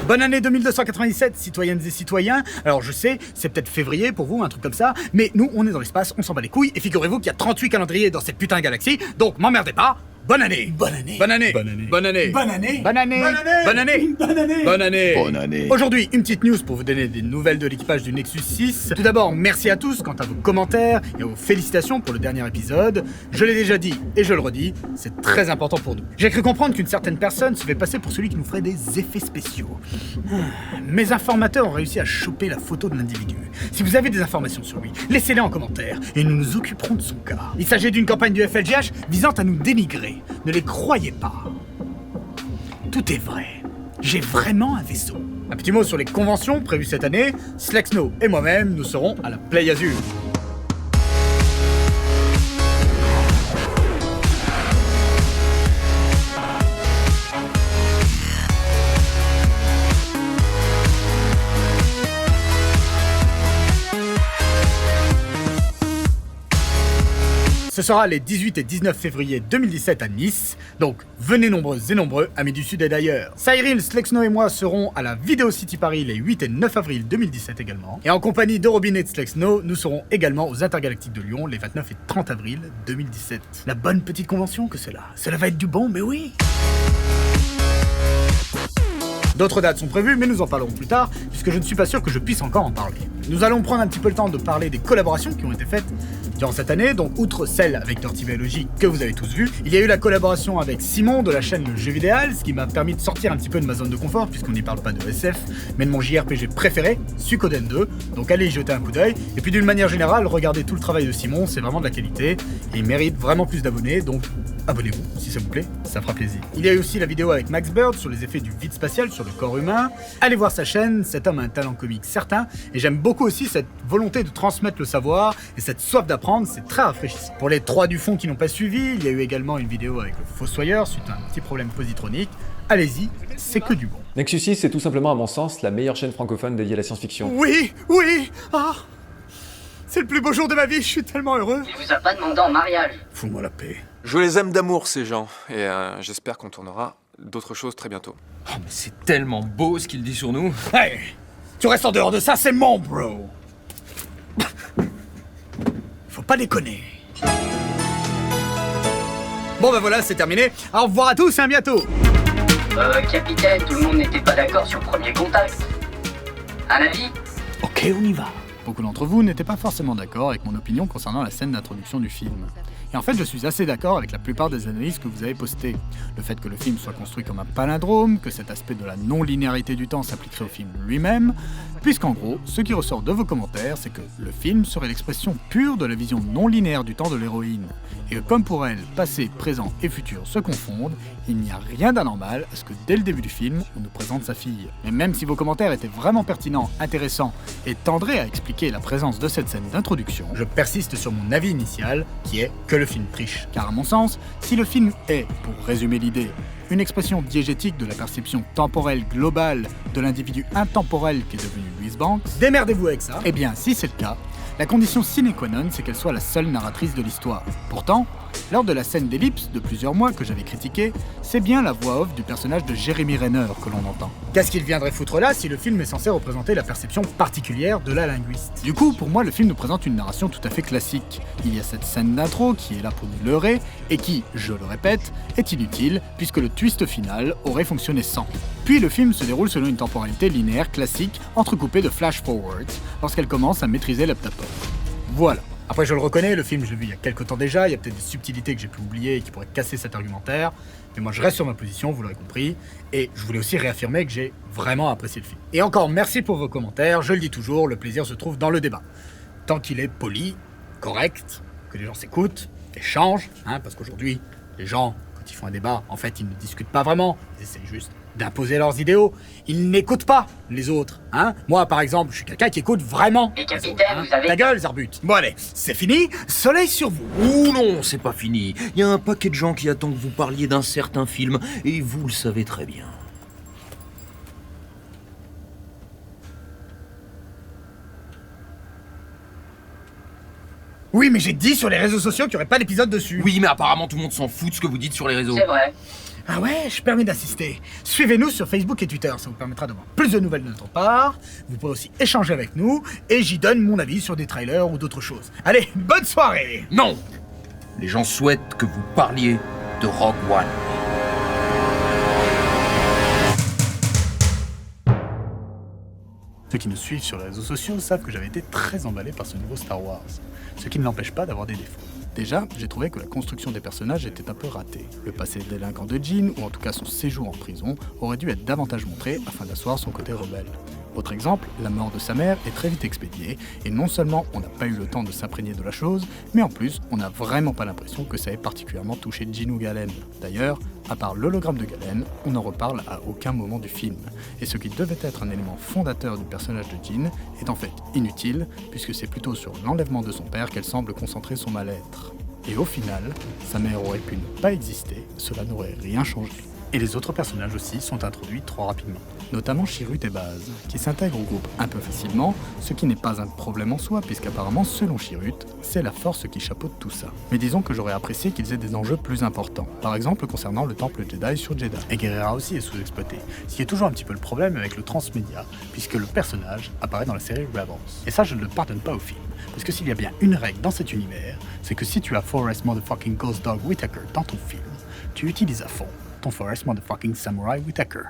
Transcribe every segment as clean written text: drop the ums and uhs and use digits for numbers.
Bonne année 2297, citoyennes et citoyens. Alors je sais, c'est peut-être février pour vous, un truc comme ça, mais nous on est dans l'espace, on s'en bat les couilles, et figurez-vous qu'il y a 38 calendriers dans cette putain de galaxie, donc m'emmerdez pas. Bonne année! Bonne année! Bonne année! Bonne année! Bonne année! Bonne année! Bonne année! Bonne année! Bonne année! Bonne année! Bonne année! Bonne année. Aujourd'hui, une petite news pour vous donner des nouvelles de l'équipage du Nexus 6. Tout d'abord, merci à tous quant à vos commentaires et aux félicitations pour le dernier épisode. Je l'ai déjà dit et je le redis, c'est très important pour nous. J'ai cru comprendre qu'une certaine personne se fait passer pour celui qui nous ferait des effets spéciaux. Mes informateurs ont réussi à choper la photo de l'individu. Si vous avez des informations sur lui, laissez-les en commentaire et nous nous occuperons de son cas. Il s'agit d'une campagne du FLGH visant à nous dénigrer. Ne les croyez pas. Tout est vrai. J'ai vraiment un vaisseau. Un petit mot sur les conventions prévues cette année. Slexno et moi-même, nous serons à la Play Azur. Ce sera les 18 et 19 février 2017 à Nice, donc venez nombreuses et nombreux, amis du Sud et d'ailleurs. Cyril, Slexno et moi serons à la Video City Paris les 8 et 9 avril 2017 également. Et en compagnie de Robin et de Slexno, nous serons également aux Intergalactiques de Lyon les 29 et 30 avril 2017. La bonne petite convention que cela. Cela va être du bon, mais oui. D'autres dates sont prévues, mais nous en parlerons plus tard, puisque je ne suis pas sûr que je puisse encore en parler. Nous allons prendre un petit peu le temps de parler des collaborations qui ont été faites durant cette année, donc outre celle avec Dirty Biology que vous avez tous vu, il y a eu la collaboration avec Simon de la chaîne Le Jeu Vidéal, ce qui m'a permis de sortir un petit peu de ma zone de confort, puisqu'on n'y parle pas de SF, mais de mon JRPG préféré, Suikoden 2, donc allez y jeter un coup d'œil, et puis d'une manière générale, regardez tout le travail de Simon, c'est vraiment de la qualité, et il mérite vraiment plus d'abonnés, donc abonnez-vous, si ça vous plaît, ça fera plaisir. Il y a eu aussi la vidéo avec Max Bird sur les effets du vide spatial sur le corps humain. Allez voir sa chaîne, cet homme a un talent comique certain, et j'aime beaucoup aussi cette volonté de transmettre le savoir, et cette soif d'apprendre, c'est très rafraîchissant. Pour les 3 du fond qui n'ont pas suivi, il y a eu également une vidéo avec le Fossoyeur suite à un petit problème positronique. Allez-y, c'est que du bon. Nexus 6, c'est tout simplement, à mon sens, la meilleure chaîne francophone dédiée à la science-fiction. Oui, oui, ah, c'est le plus beau jour de ma vie, je suis tellement heureux. Il vous a pas demandé en mariage. Fous-moi la paix. Je les aime d'amour, ces gens, et j'espère qu'on tournera d'autres choses très bientôt. Oh, mais c'est tellement beau ce qu'il dit sur nous. Hey, tu restes en dehors de ça, c'est mon bro. Faut pas déconner. Bon bah voilà, c'est terminé. Au revoir à tous et à bientôt. Capitaine, tout le monde n'était pas d'accord sur le premier contact. Un avis? Ok, on y va. Beaucoup d'entre vous n'étaient pas forcément d'accord avec mon opinion concernant la scène d'introduction du film. Et en fait, je suis assez d'accord avec la plupart des analyses que vous avez postées. Le fait que le film soit construit comme un palindrome, que cet aspect de la non-linéarité du temps s'appliquerait au film lui-même, puisqu'en gros, ce qui ressort de vos commentaires, c'est que le film serait l'expression pure de la vision non-linéaire du temps de l'héroïne. Et que comme pour elle, passé, présent et futur se confondent, il n'y a rien d'anormal à ce que dès le début du film, on nous présente sa fille. Mais même si vos commentaires étaient vraiment pertinents, intéressants et tendraient à expliquer la présence de cette scène d'introduction, je persiste sur mon avis initial, qui est que le film triche. Car à mon sens, si le film est, pour résumer l'idée, une expression diégétique de la perception temporelle globale de l'individu intemporel qui est devenu Louise Banks, démerdez-vous avec ça. Eh bien, si c'est le cas, la condition sine qua non, c'est qu'elle soit la seule narratrice de l'histoire. Pourtant, lors de la scène d'ellipse de plusieurs mois que j'avais critiquée, c'est bien la voix off du personnage de Jeremy Renner que l'on entend. Qu'est-ce qu'il viendrait foutre là si le film est censé représenter la perception particulière de la linguiste? Du coup, pour moi, le film nous présente une narration tout à fait classique. Il y a cette scène d'intro qui est là pour nous leurrer, et qui, je le répète, est inutile, puisque le twist final aurait fonctionné sans. Puis le film se déroule selon une temporalité linéaire classique, entrecoupée de flash-forwards, lorsqu'elle commence à maîtriser l'heptatone. Voilà. Après, je le reconnais, le film, je l'ai vu il y a quelques temps déjà, il y a peut-être des subtilités que j'ai pu oublier et qui pourraient casser cet argumentaire, mais moi je reste sur ma position, vous l'aurez compris, et je voulais aussi réaffirmer que j'ai vraiment apprécié le film. Et encore, merci pour vos commentaires, je le dis toujours, le plaisir se trouve dans le débat. Tant qu'il est poli, correct, que les gens s'écoutent, échangent, parce qu'aujourd'hui, les gens, quand ils font un débat, en fait, ils ne discutent pas vraiment, ils essaient juste d'imposer leurs idéaux. Ils n'écoutent pas les autres, Moi, par exemple, je suis quelqu'un qui écoute vraiment. Et capitaine, vous avez... Ta gueule, Zarbut. Bon allez, c'est fini, soleil sur vous. Ouh non, c'est pas fini. Il y a un paquet de gens qui attendent que vous parliez d'un certain film, et vous le savez très bien. Oui, mais j'ai dit sur les réseaux sociaux qu'il n'y aurait pas d'épisode dessus. Oui, mais apparemment tout le monde s'en fout de ce que vous dites sur les réseaux. C'est vrai. Ah ouais, je permets d'assister. Suivez-nous sur Facebook et Twitter, ça vous permettra d'avoir plus de nouvelles de notre part. Vous pourrez aussi échanger avec nous, et j'y donne mon avis sur des trailers ou d'autres choses. Allez, bonne soirée! Non! Les gens souhaitent que vous parliez de Rogue One. Ceux qui nous suivent sur les réseaux sociaux savent que j'avais été très emballé par ce nouveau Star Wars, ce qui ne l'empêche pas d'avoir des défauts. Déjà, j'ai trouvé que la construction des personnages était un peu ratée. Le passé délinquant de Jean, ou en tout cas son séjour en prison, aurait dû être davantage montré afin d'asseoir son côté rebelle. Autre exemple, la mort de sa mère est très vite expédiée, et non seulement on n'a pas eu le temps de s'imprégner de la chose, mais en plus, on n'a vraiment pas l'impression que ça ait particulièrement touché Jean ou Galen. D'ailleurs, à part l'hologramme de Galen, on n'en reparle à aucun moment du film, et ce qui devait être un élément fondateur du personnage de Jean est en fait inutile, puisque c'est plutôt sur l'enlèvement de son père qu'elle semble concentrer son mal-être. Et au final, sa mère aurait pu ne pas exister, cela n'aurait rien changé. Et les autres personnages aussi sont introduits trop rapidement. Notamment Chirrut et Baz, qui s'intègrent au groupe un peu facilement, ce qui n'est pas un problème en soi, puisqu'apparemment, selon Chirrut, c'est la force qui chapeaute tout ça. Mais disons que j'aurais apprécié qu'ils aient des enjeux plus importants, par exemple concernant le temple Jedi sur Jedha. Et Guerrera aussi est sous-exploité, ce qui est toujours un petit peu le problème avec le transmédia, puisque le personnage apparaît dans la série Rebels. Et ça, je ne le pardonne pas au film, parce que s'il y a bien une règle dans cet univers, c'est que si tu as Forrest Motherfucking Ghost Dog Whitaker dans ton film, tu utilises à fond ton Forrest Motherfucking Samurai Whitaker.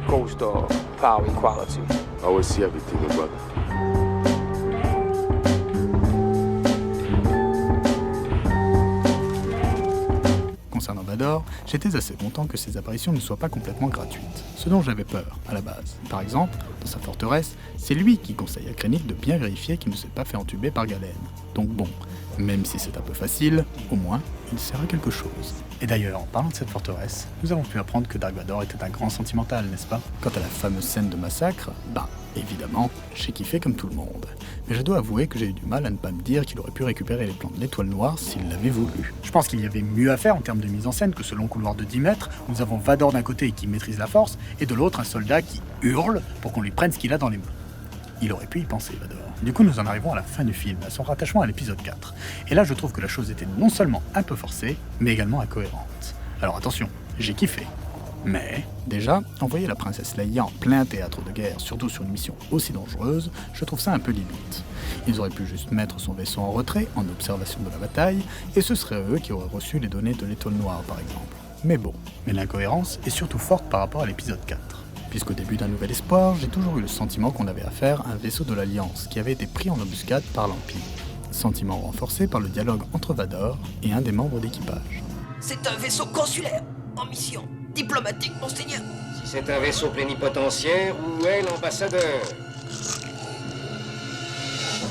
Ghost Dog, power equality. I will see everything, my brother. Concernant Vador, j'étais assez content que ses apparitions ne soient pas complètement gratuites, ce dont j'avais peur à la base. Par exemple, dans sa forteresse, c'est lui qui conseille à Krennic de bien vérifier qu'il ne s'est pas fait entuber par Galen. Donc bon, même si c'est un peu facile, au moins, il sert à quelque chose. Et d'ailleurs, en parlant de cette forteresse, nous avons pu apprendre que Dark Vador était un grand sentimental, n'est-ce pas? Quant à la fameuse scène de massacre, évidemment, j'ai kiffé comme tout le monde. Mais je dois avouer que j'ai eu du mal à ne pas me dire qu'il aurait pu récupérer les plans de l'étoile noire s'il l'avait voulu. Je pense qu'il y avait mieux à faire en termes de mise en scène que ce long couloir de 10 mètres, où nous avons Vador d'un côté qui maîtrise la force, et de l'autre un soldat qui hurle pour qu'on lui prenne ce qu'il a dans les mains. Il aurait pu y penser, Vador. Du coup, nous en arrivons à la fin du film, à son rattachement à l'épisode 4. Et là, je trouve que la chose était non seulement un peu forcée, mais également incohérente. Alors attention, j'ai kiffé. Mais, déjà, envoyer la princesse Leia en plein théâtre de guerre, surtout sur une mission aussi dangereuse, je trouve ça un peu limite. Ils auraient pu juste mettre son vaisseau en retrait, en observation de la bataille, et ce serait eux qui auraient reçu les données de l'étoile noire, par exemple. Mais bon, l'incohérence est surtout forte par rapport à l'épisode 4. Puisqu'au début d'un Nouvel Espoir, j'ai toujours eu le sentiment qu'on avait affaire à un vaisseau de l'Alliance qui avait été pris en embuscade par l'Empire. Sentiment renforcé par le dialogue entre Vador et un des membres d'équipage. C'est un vaisseau consulaire, en mission diplomatique, monseigneur. Si c'est un vaisseau plénipotentiaire, où est l'ambassadeur?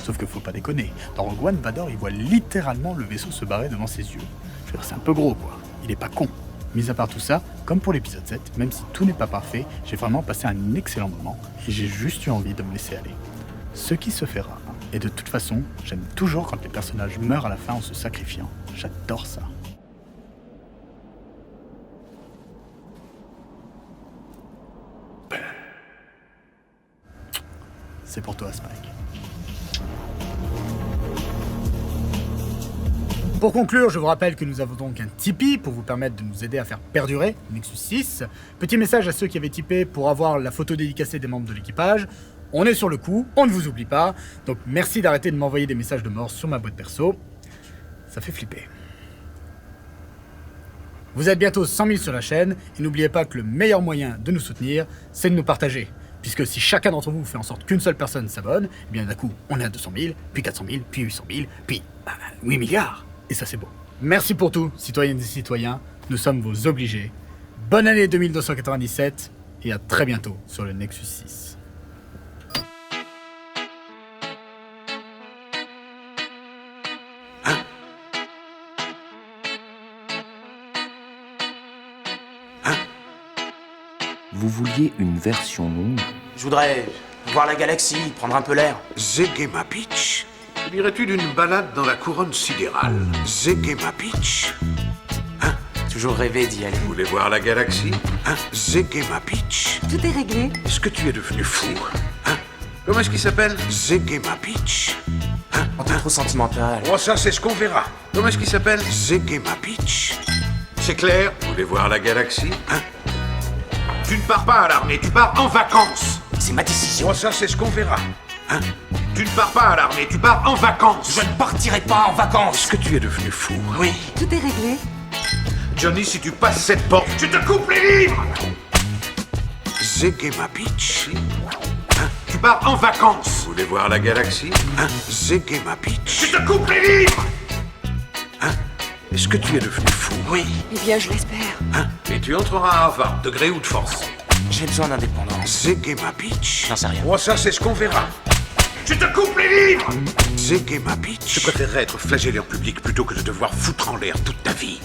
Sauf que faut pas déconner, dans Rogue One, Vador il voit littéralement le vaisseau se barrer devant ses yeux. Je veux dire, c'est un peu gros quoi, il est pas con. Mis à part tout ça, comme pour l'épisode 7, même si tout n'est pas parfait, j'ai vraiment passé un excellent moment et j'ai juste eu envie de me laisser aller. Ce qui se fera. Et de toute façon, j'aime toujours quand les personnages meurent à la fin en se sacrifiant. J'adore ça. C'est pour toi, Spike. Pour conclure, je vous rappelle que nous avons donc un Tipeee pour vous permettre de nous aider à faire perdurer Nexus 6. Petit message à ceux qui avaient tipé pour avoir la photo dédicacée des membres de l'équipage. On est sur le coup, on ne vous oublie pas. Donc merci d'arrêter de m'envoyer des messages de mort sur ma boîte perso. Ça fait flipper. Vous êtes bientôt 100 000 sur la chaîne et n'oubliez pas que le meilleur moyen de nous soutenir, c'est de nous partager. Puisque si chacun d'entre vous fait en sorte qu'une seule personne s'abonne, eh bien d'un coup, on est à 200 000, puis 400 000, puis 800 000, puis 8 milliards. Et ça, c'est beau. Merci pour tout, citoyennes et citoyens. Nous sommes vos obligés. Bonne année 2297 et à très bientôt sur le Nexus 6. Vous vouliez une version longue? Je voudrais voir la galaxie, prendre un peu l'air. Zegema Beach. Dirais-tu d'une balade dans la couronne sidérale? Zegema Beach. Toujours rêvé d'y aller. Vous voulez voir la galaxie? Hein? Zege ma bitch. Tout est réglé. Est-ce que tu es devenu fou? Hein? Comment est-ce qu'il s'appelle? Zege ma bitch. Hein? On est trop sentimental. Oh, ça, c'est ce qu'on verra. Comment est-ce qu'il s'appelle? Zege ma bitch. C'est clair? Vous voulez voir la galaxie? Hein? Tu ne pars pas à l'armée, tu pars en vacances. C'est ma décision. Oh, ça, c'est ce qu'on verra. Hein? Tu ne pars pas à l'armée, tu pars en vacances. Je ne partirai pas en vacances. Est-ce que tu es devenu fou? Oui. Tout est réglé. Johnny, si tu passes cette porte, je te coupe les livres. Zege ma bitch. Hein? Tu pars en vacances. Vous voulez voir la galaxie? Hein? Zege ma bitch. Je te coupe les livres. Hein? Est-ce que tu es devenu fou? Oui. Eh bien, je l'espère. Hein? Et tu entreras à Harvard, de gré ou de force. J'ai besoin d'indépendance. Zege ma bitch. J'en sais rien. Oh, ça, c'est ce qu'on verra. Je te coupe les livres. Zege ma bitch. Je préférerais être flagellé en public plutôt que de devoir foutre en l'air toute ta vie.